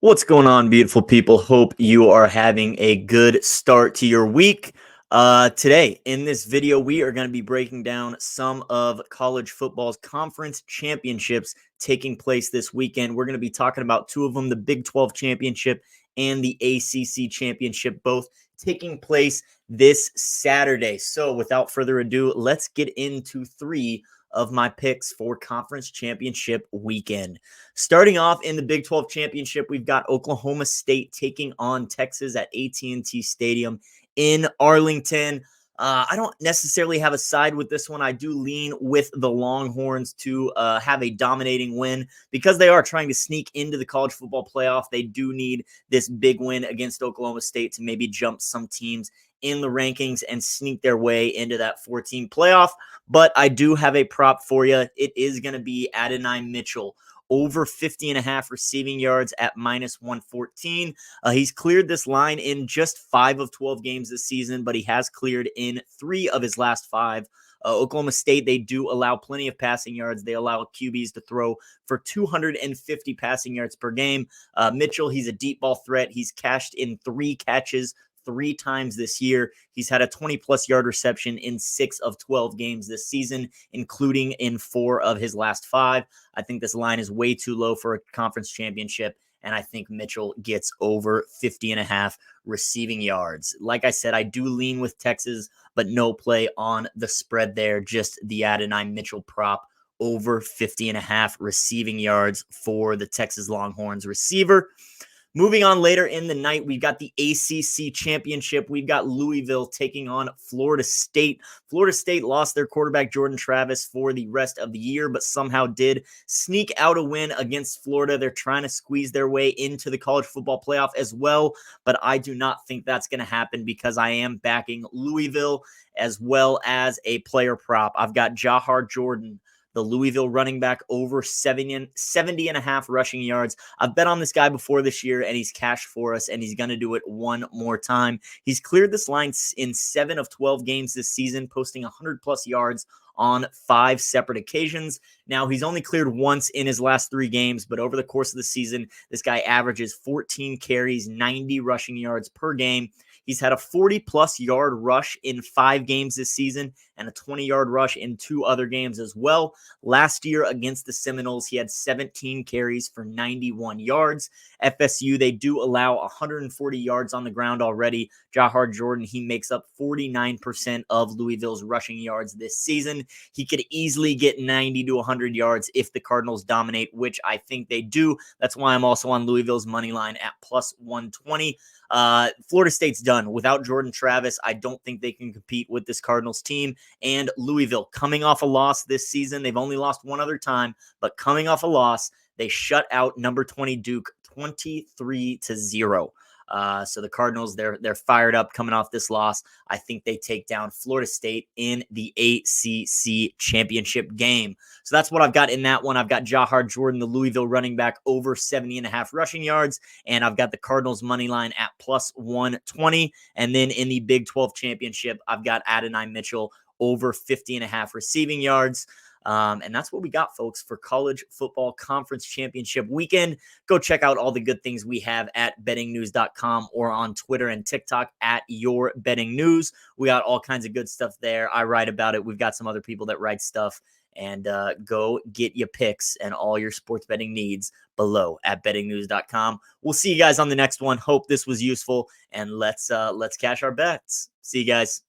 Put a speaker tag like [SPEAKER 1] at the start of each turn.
[SPEAKER 1] What's going on, beautiful people? Hope you are having a good start to your week. Today, in this video, we are going to be breaking down some of college football's conference championships taking place this weekend. We're going to be talking about two of them, the Big 12 championship and the ACC championship, both taking place this Saturday. So without further ado, let's get into three of my picks for conference championship weekend. Starting off in the Big 12 championship, we've got Oklahoma State taking on Texas at AT&T Stadium in Arlington. I don't necessarily have a side with this one. I do lean with the Longhorns to have a dominating win because they are trying to sneak into the college football playoff. They do need this big win against Oklahoma State to maybe jump some teams in the rankings and sneak their way into that 14 playoff. But I do have a prop for you. It is going to be Adonai Mitchell over 50.5 receiving yards at minus 114. He's cleared this line in just 5 of 12 games this season, but he has cleared in 3 of his last 5. Oklahoma State, they do allow plenty of passing yards. They allow QBs to throw for 250 passing yards per game. Mitchell, he's a deep ball threat. He's cashed in 3 catches 3 times this year. He's had a 20-plus yard reception in 6 of 12 games this season, including in 4 of his last 5. I think this line is way too low for a conference championship, and I think Mitchell gets over 50.5 receiving yards. Like I said, I do lean with Texas, but no play on the spread there, just the Adonai Mitchell prop over 50.5 receiving yards for the Texas Longhorns receiver. Moving on later in the night, we've got the ACC championship. We've got Louisville taking on Florida State. Florida State lost their quarterback, Jordan Travis, for the rest of the year, but somehow did sneak out a win against Florida. They're trying to squeeze their way into the college football playoff as well, but I do not think that's going to happen because I am backing Louisville as well as a player prop. I've got Jawhar Jordan, the Louisville running back, over 70.5 rushing yards. I've bet on this guy before this year, and he's cashed for us, and he's going to do it one more time. He's cleared this line in 7 of 12 games this season, posting 100-plus yards on 5 separate occasions. Now, he's only cleared once in his last 3 games, but over the course of the season, this guy averages 14 carries, 90 rushing yards per game. He's had a 40-plus yard rush in 5 games this season and a 20-yard rush in 2 other games as well. Last year against the Seminoles, he had 17 carries for 91 yards. FSU, they do allow 140 yards on the ground already. Jawhar Jordan, he makes up 49% of Louisville's rushing yards this season. He could easily get 90 to 100 yards if the Cardinals dominate, which I think they do. That's why I'm also on Louisville's money line at plus 120. Florida State's done. Without Jordan Travis, I don't think they can compete with this Cardinals team. And Louisville, coming off a loss this season, they've only lost one other time, but coming off a loss, they shut out number 20 Duke 23-0. So the Cardinals, they're fired up coming off this loss. I think they take down Florida State in the ACC championship game. So that's what I've got in that one. I've got Jawhar Jordan, the Louisville running back, over 70.5 rushing yards, and I've got the Cardinals money line at plus 120. And then in the Big 12 championship, I've got Adonai Mitchell over 50.5 receiving yards. And that's what we got, folks, for college football conference championship weekend. Go check out all the good things we have at bettingnews.com or on Twitter and TikTok at Your Betting News. We got all kinds of good stuff there. I write about it. We've got some other people that write stuff. And go get your picks and all your sports betting needs below at bettingnews.com. We'll see you guys on the next one. Hope this was useful, and let's cash our bets. See you guys.